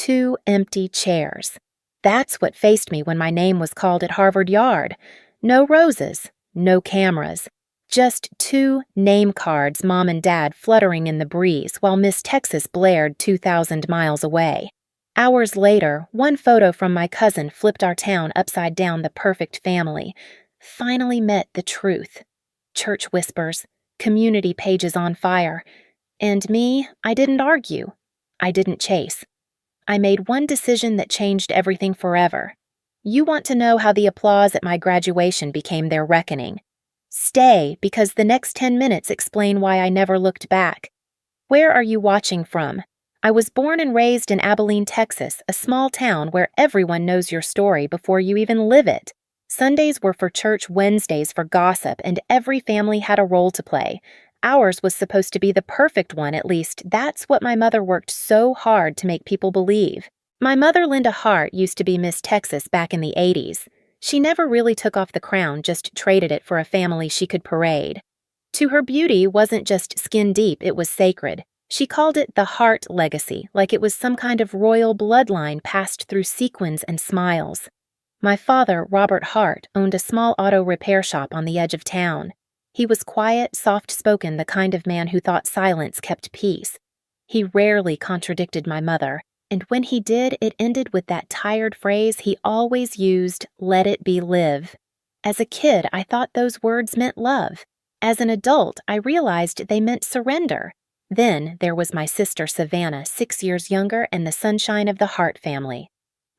2 empty chairs. That's what faced me when my name was called at Harvard Yard. No roses, no cameras. Just 2 name cards Mom and Dad fluttering in the breeze while Miss Texas blared 2,000 miles away. Hours later, one photo from my cousin flipped our town upside down. The perfect family finally met the truth. Church whispers, community pages on fire. And me, I didn't argue. I didn't chase. I made one decision that changed everything forever. You want to know how the applause at my graduation became their reckoning? Stay, because the next 10 minutes explain why I never looked back. Where are you watching from? I was born and raised in Abilene, Texas, a small town where everyone knows your story before you even live it. Sundays were for church, Wednesdays for gossip, and every family had a role to play. Ours was supposed to be the perfect one, at least that's what my mother worked so hard to make people believe. My mother, Linda Hart, used to be Miss Texas back in the 80s. She never really took off the crown, just traded it for a family she could parade. To her, beauty wasn't just skin deep, it was sacred. She called it the Hart legacy, like it was some kind of royal bloodline passed through sequins and smiles. My father, Robert Hart, owned a small auto repair shop on the edge of town. He was quiet, soft-spoken, the kind of man who thought silence kept peace. He rarely contradicted my mother, and when he did, it ended with that tired phrase he always used, "Let it be live." As a kid, I thought those words meant love. As an adult, I realized they meant surrender. Then there was my sister Savannah, 6 years younger and the sunshine of the Hart family.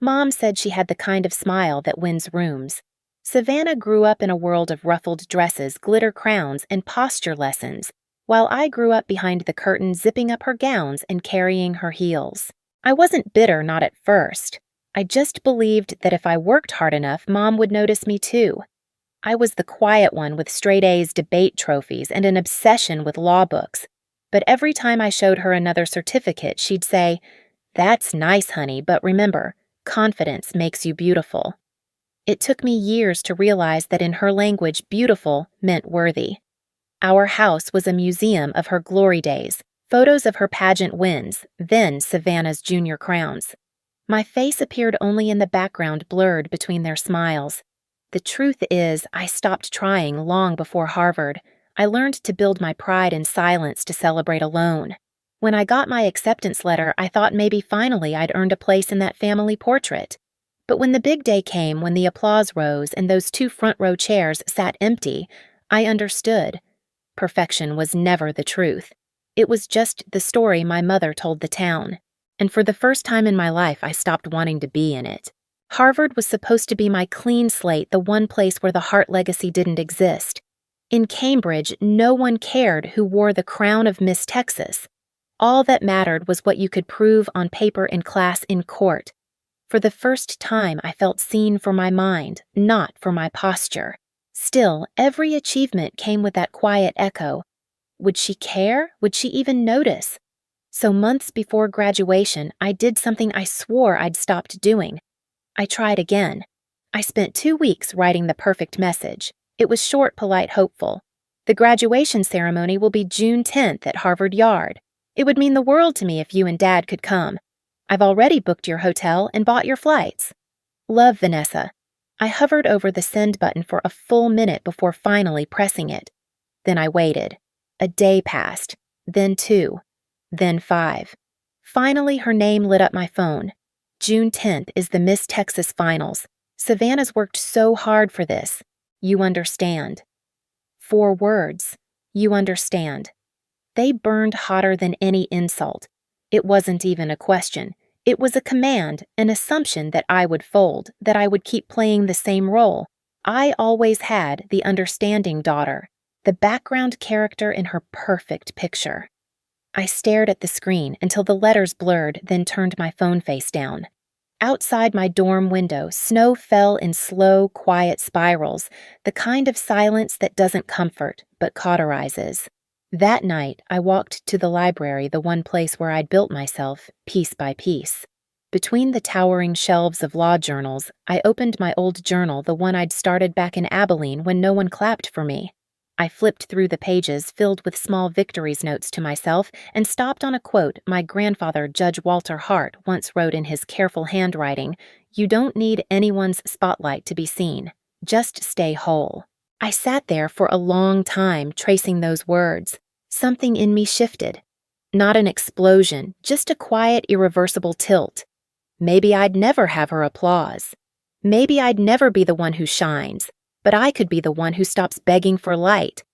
Mom said she had the kind of smile that wins rooms. Savannah grew up in a world of ruffled dresses, glitter crowns, and posture lessons, while I grew up behind the curtain zipping up her gowns and carrying her heels. I wasn't bitter, not at first. I just believed that if I worked hard enough, Mom would notice me too. I was the quiet one with straight A's, debate trophies, and an obsession with law books. But every time I showed her another certificate, she'd say, "That's nice, honey, but remember, confidence makes you beautiful." It took me years to realize that in her language, beautiful meant worthy. Our house was a museum of her glory days, photos of her pageant wins, then Savannah's junior crowns. My face appeared only in the background, blurred between their smiles. The truth is, I stopped trying long before Harvard. I learned to build my pride in silence, to celebrate alone. When I got my acceptance letter, I thought maybe finally I'd earned a place in that family portrait. But when the big day came, when the applause rose and those 2 front-row chairs sat empty, I understood. Perfection was never the truth. It was just the story my mother told the town. And for the first time in my life, I stopped wanting to be in it. Harvard was supposed to be my clean slate, the one place where the Hart legacy didn't exist. In Cambridge, no one cared who wore the crown of Miss Texas. All that mattered was what you could prove on paper, in class, in court. For the first time, I felt seen for my mind, not for my posture. Still, every achievement came with that quiet echo. Would she care? Would she even notice? So months before graduation, I did something I swore I'd stopped doing. I tried again. I spent 2 weeks writing the perfect message. It was short, polite, hopeful. The graduation ceremony will be June 10th at Harvard Yard. It would mean the world to me if you and Dad could come. I've already booked your hotel and bought your flights. Love, Venessa. I hovered over the send button for a full minute before finally pressing it. Then I waited. A day passed, then 2, then 5. Finally, her name lit up my phone. June 10th is the Miss Texas Finals. Savannah's worked so hard for this. You understand. 4 words. You understand. They burned hotter than any insult. It wasn't even a question. It was a command, an assumption that I would fold, that I would keep playing the same role. I always had the understanding daughter, the background character in her perfect picture. I stared at the screen until the letters blurred, then turned my phone face down. Outside my dorm window, snow fell in slow, quiet spirals, the kind of silence that doesn't comfort, but cauterizes. That night, I walked to the library, the one place where I'd built myself, piece by piece. Between the towering shelves of law journals, I opened my old journal, the one I'd started back in Abilene when no one clapped for me. I flipped through the pages filled with small victories notes to myself and stopped on a quote my grandfather, Judge Walter Hart, once wrote in his careful handwriting: "You don't need anyone's spotlight to be seen. Just stay whole." I sat there for a long time tracing those words. Something in me shifted. Not an explosion, just a quiet, irreversible tilt. Maybe I'd never have her applause. Maybe I'd never be the one who shines, but I could be the one who stops begging for light.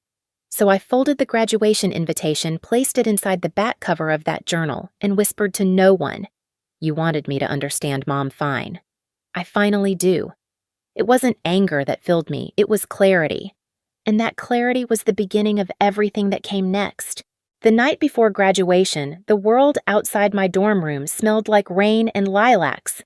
So I folded the graduation invitation, placed it inside the back cover of that journal, and whispered to no one, "You wanted me to understand Mom fine. I finally do." It wasn't anger that filled me, it was clarity. And that clarity was the beginning of everything that came next. The night before graduation, the world outside my dorm room smelled like rain and lilacs.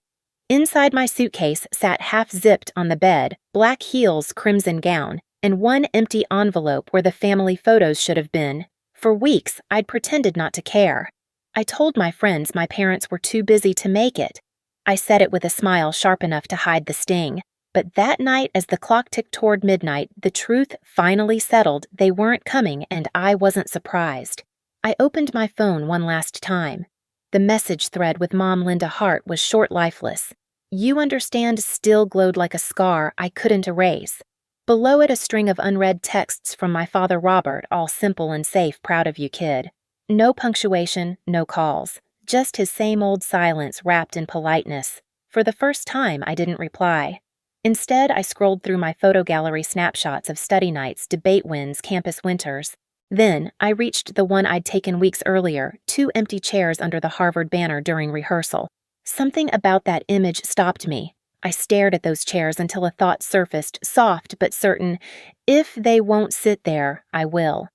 Inside my suitcase sat half-zipped on the bed, black heels, crimson gown, and one empty envelope where the family photos should have been. For weeks, I'd pretended not to care. I told my friends my parents were too busy to make it. I said it with a smile sharp enough to hide the sting. But that night, as the clock ticked toward midnight, the truth finally settled. They weren't coming, and I wasn't surprised. I opened my phone one last time. The message thread with Mom Linda Hart was short, lifeless. "You understand" still glowed like a scar I couldn't erase. Below it, a string of unread texts from my father Robert, all simple and safe, "Proud of you, kid." No punctuation, no calls. Just his same old silence wrapped in politeness. For the first time, I didn't reply. Instead, I scrolled through my photo gallery snapshots of study nights, debate wins, campus winters. Then, I reached the one I'd taken weeks earlier, 2 empty chairs under the Harvard banner during rehearsal. Something about that image stopped me. I stared at those chairs until a thought surfaced, soft but certain: if they won't sit there, I will.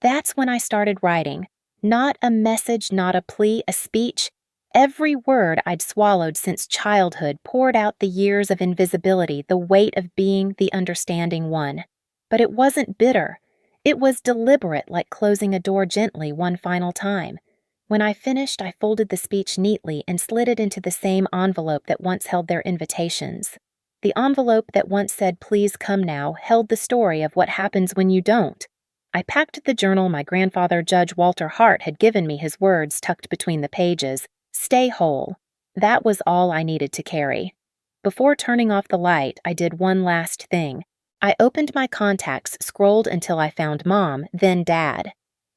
That's when I started writing. Not a message, not a plea, a speech. Every word I'd swallowed since childhood poured out the years of invisibility, the weight of being the understanding one. But it wasn't bitter. It was deliberate, like closing a door gently one final time. When I finished, I folded the speech neatly and slid it into the same envelope that once held their invitations. The envelope that once said, "Please come now," held the story of what happens when you don't. I packed the journal my grandfather, Judge Walter Hart, had given me, his words tucked between the pages. Stay whole. That was all I needed to carry. Before turning off the light, I did one last thing. I opened my contacts, scrolled until I found Mom, then Dad.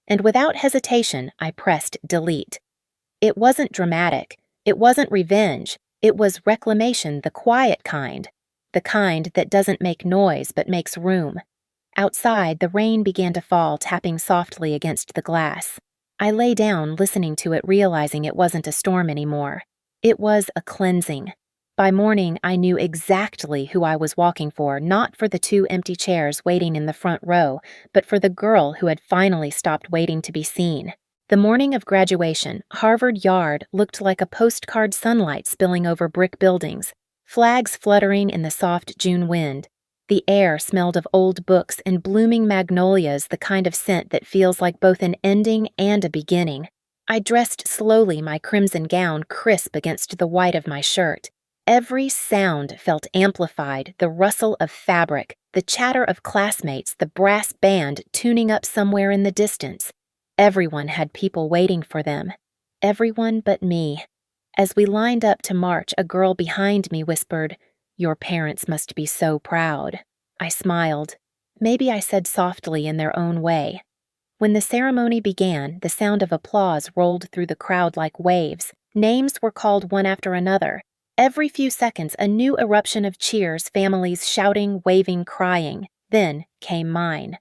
And without hesitation, I pressed delete. It wasn't dramatic. It wasn't revenge. It was reclamation, the quiet kind. The kind that doesn't make noise but makes room. Outside, the rain began to fall, tapping softly against the glass. I lay down, listening to it, realizing it wasn't a storm anymore. It was a cleansing. By morning, I knew exactly who I was walking for, not for the 2 empty chairs waiting in the front row, but for the girl who had finally stopped waiting to be seen. The morning of graduation, Harvard Yard looked like a postcard, sunlight spilling over brick buildings, flags fluttering in the soft June wind. The air smelled of old books and blooming magnolias, the kind of scent that feels like both an ending and a beginning. I dressed slowly, my crimson gown crisp against the white of my shirt. Every sound felt amplified, the rustle of fabric, the chatter of classmates, the brass band tuning up somewhere in the distance. Everyone had people waiting for them. Everyone but me. As we lined up to march, a girl behind me whispered, "Your parents must be so proud." I smiled. Maybe I said softly in their own way. When the ceremony began, the sound of applause rolled through the crowd like waves. Names were called one after another. Every few seconds, a new eruption of cheers, families shouting, waving, crying. Then came mine.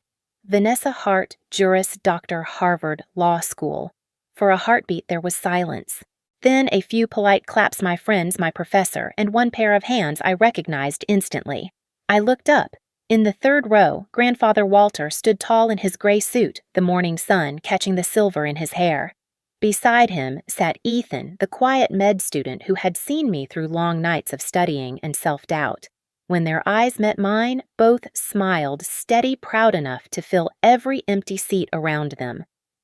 Venessa Hart, Juris Doctor, Harvard Law School. For a heartbeat, there was silence. Then a few polite claps, my friends, my professor, and one pair of hands I recognized instantly. I looked up. In the third row, Grandfather Walter stood tall in his gray suit, the morning sun catching the silver in his hair. Beside him sat Ethan, the quiet med student who had seen me through long nights of studying and self-doubt. When their eyes met mine, both smiled, steady, proud enough to fill every empty seat around them.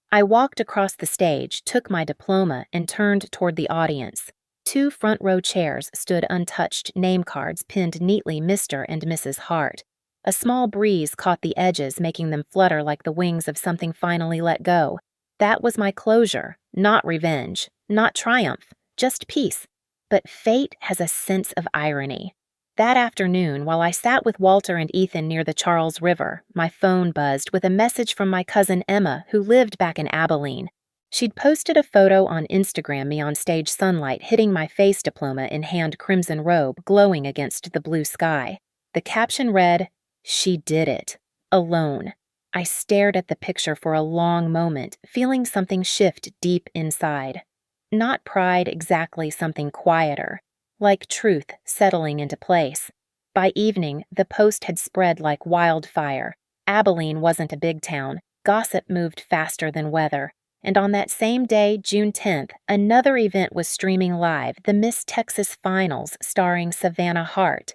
I walked across the stage, took my diploma, and turned toward the audience. 2 front row chairs stood untouched, name cards pinned neatly, Mr. and Mrs. Hart. A small breeze caught the edges, making them flutter like the wings of something finally let go. That was my closure, not revenge, not triumph, just peace. But fate has a sense of irony. That afternoon, while I sat with Walter and Ethan near the Charles River, my phone buzzed with a message from my cousin Emma, who lived back in Abilene. She'd posted a photo on Instagram me on stage sunlight hitting my face diploma in hand crimson robe glowing against the blue sky. The caption read, "She did it. Alone." I stared at the picture for a long moment, feeling something shift deep inside. Not pride exactly, something quieter, like truth settling into place. By evening, the post had spread like wildfire. Abilene wasn't a big town. Gossip moved faster than weather. And on that same day, June 10th, another event was streaming live, the Miss Texas Finals starring Venessa Hart.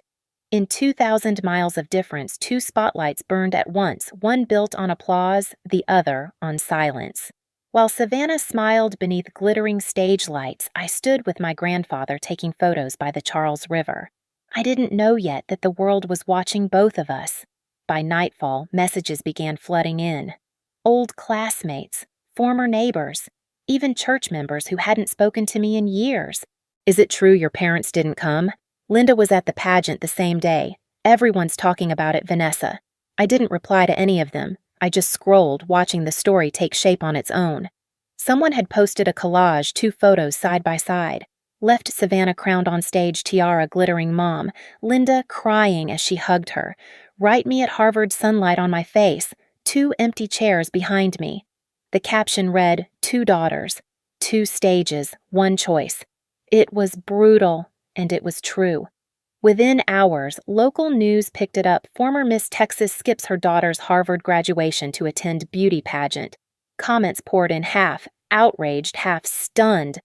In 2,000 miles of difference, two spotlights burned at once, one built on applause, the other on silence. While Savannah smiled beneath glittering stage lights, I stood with my grandfather taking photos by the Charles River. I didn't know yet that the world was watching both of us. By nightfall, messages began flooding in. Old classmates, former neighbors, even church members who hadn't spoken to me in years. "Is it true your parents didn't come? Linda was at the pageant the same day. Everyone's talking about it, Venessa." I didn't reply to any of them. I just scrolled, watching the story take shape on its own. Someone had posted a collage, two photos side by side. Left Savannah crowned on stage, tiara glittering mom, Linda crying as she hugged her. Right me at Harvard sunlight on my face, two empty chairs behind me. The caption read, "Two daughters, two stages, one choice." It was brutal, and it was true. Within hours, local news picked it up. Former Miss Texas skips her daughter's Harvard graduation to attend beauty pageant. Comments poured in, half outraged, half stunned.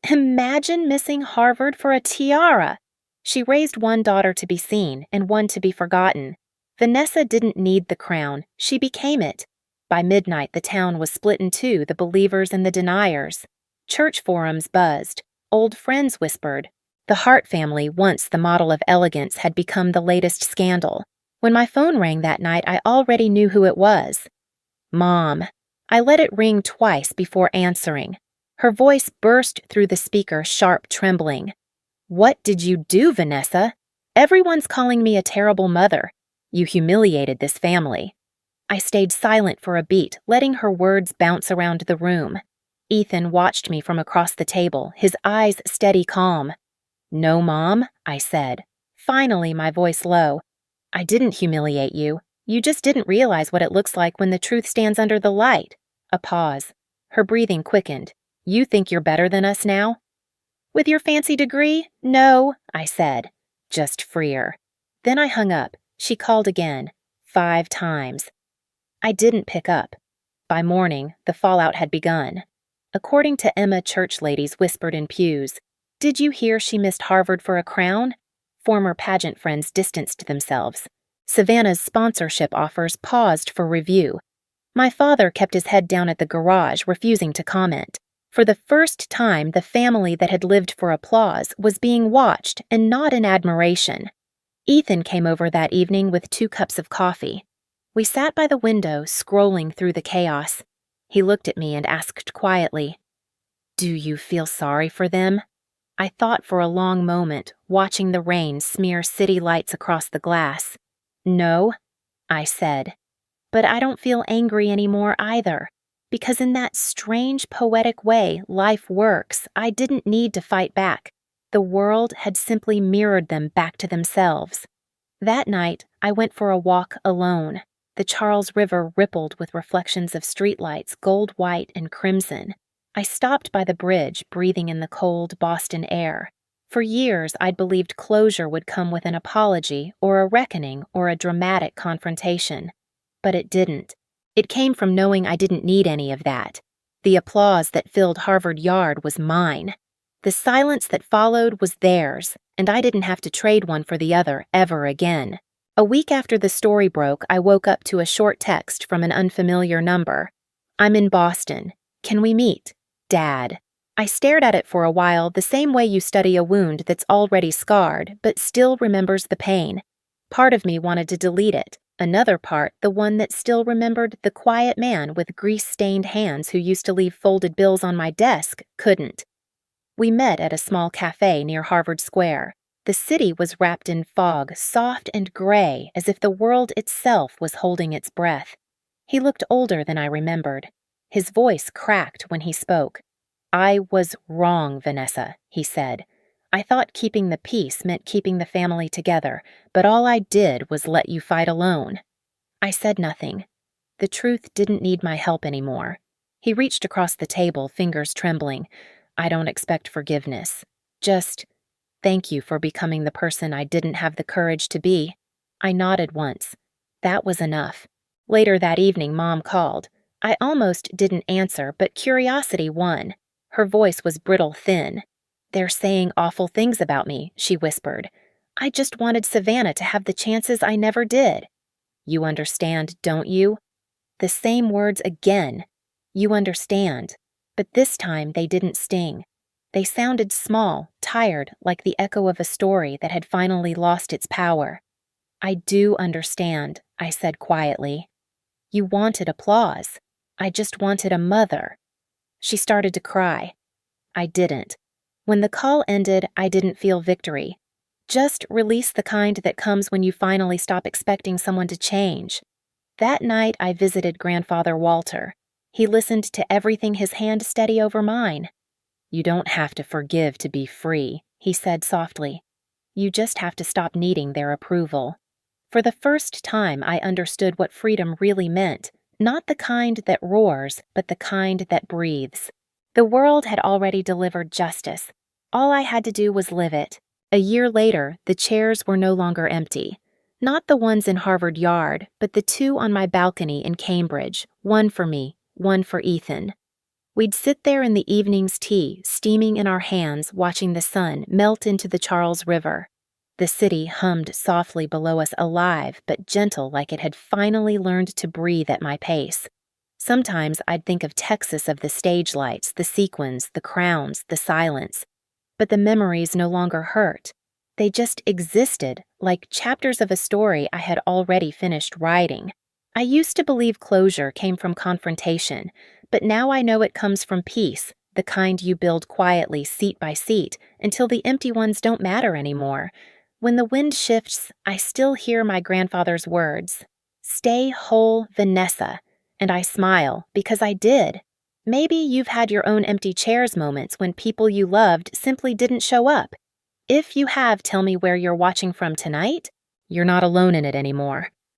Imagine missing Harvard for a tiara! She raised one daughter to be seen and one to be forgotten. Venessa didn't need the crown. She became it. By midnight, the town was split in two, the believers and the deniers. Church forums buzzed. Old friends whispered. The Hart family, once the model of elegance, had become the latest scandal. When my phone rang that night, I already knew who it was. Mom. I let it ring twice before answering. Her voice burst through the speaker, sharp, trembling. "What did you do, Venessa? Everyone's calling me a terrible mother. You humiliated this family." I stayed silent for a beat, letting her words bounce around the room. Ethan watched me from across the table, his eyes steady calm. "No, Mom," I said, finally my voice low. "I didn't humiliate you. You just didn't realize what it looks like when the truth stands under the light." A pause. Her breathing quickened. "You think you're better than us now?" "With your fancy degree? No," I said. "Just freer." Then I hung up. She called again, 5 times. I didn't pick up. By morning, the fallout had begun. According to Emma, church ladies whispered in pews, "Did you hear she missed Harvard for a crown?" Former pageant friends distanced themselves. Savannah's sponsorship offers paused for review. My father kept his head down at the garage, refusing to comment. For the first time, the family that had lived for applause was being watched and not in admiration. Ethan came over that evening with 2 cups of coffee. We sat by the window, scrolling through the chaos. He looked at me and asked quietly, "Do you feel sorry for them?" I thought for a long moment, watching the rain smear city lights across the glass. "No," I said. "But I don't feel angry anymore either. Because in that strange, poetic way life works, I didn't need to fight back. The world had simply mirrored them back to themselves." That night, I went for a walk alone. The Charles River rippled with reflections of streetlights, gold, white, and crimson. I stopped by the bridge, breathing in the cold Boston air. For years, I'd believed closure would come with an apology or a reckoning or a dramatic confrontation. But it didn't. It came from knowing I didn't need any of that. The applause that filled Harvard Yard was mine. The silence that followed was theirs, and I didn't have to trade one for the other ever again. A week after the story broke, I woke up to a short text from an unfamiliar number. "I'm in Boston. Can we meet? Dad." I stared at it for a while, the same way you study a wound that's already scarred, but still remembers the pain. Part of me wanted to delete it. Another part, the one that still remembered the quiet man with grease-stained hands who used to leave folded bills on my desk, couldn't. We met at a small cafe near Harvard Square. The city was wrapped in fog, soft and gray, as if the world itself was holding its breath. He looked older than I remembered. His voice cracked when he spoke. "I was wrong, Venessa," he said. "I thought keeping the peace meant keeping the family together, but all I did was let you fight alone." I said nothing. The truth didn't need my help anymore. He reached across the table, fingers trembling. "I don't expect forgiveness. Just thank you for becoming the person I didn't have the courage to be." I nodded once. That was enough. Later that evening, Mom called. I almost didn't answer, but curiosity won. Her voice was brittle thin. "They're saying awful things about me," she whispered. "I just wanted Savannah to have the chances I never did." "You understand, don't you?" The same words again. "You understand." But this time they didn't sting. They sounded small, tired, like the echo of a story that had finally lost its power. "I do understand," I said quietly. "You wanted applause. I just wanted a mother." She started to cry. I didn't. When the call ended, I didn't feel victory. Just release, the kind that comes when you finally stop expecting someone to change. That night, I visited Grandfather Walter. He listened to everything, his hand steady over mine. "You don't have to forgive to be free," he said softly. "You just have to stop needing their approval." For the first time, I understood what freedom really meant. Not the kind that roars, but the kind that breathes. The world had already delivered justice. All I had to do was live it. A year later, the chairs were no longer empty. Not the ones in Harvard Yard, but the two on my balcony in Cambridge, one for me, one for Ethan. We'd sit there in the evening's tea, steaming in our hands, watching the sun melt into the Charles River. The city hummed softly below us, alive but gentle, like it had finally learned to breathe at my pace. Sometimes I'd think of Texas, of the stage lights, the sequins, the crowns, the silence. But the memories no longer hurt. They just existed, like chapters of a story I had already finished writing. I used to believe closure came from confrontation, but now I know it comes from peace, the kind you build quietly, seat by seat, until the empty ones don't matter anymore. When the wind shifts, I still hear my grandfather's words, "Stay whole, Venessa," and I smile, because I did. Maybe you've had your own empty chairs moments when people you loved simply didn't show up. If you have, tell me where you're watching from tonight. You're not alone in it anymore.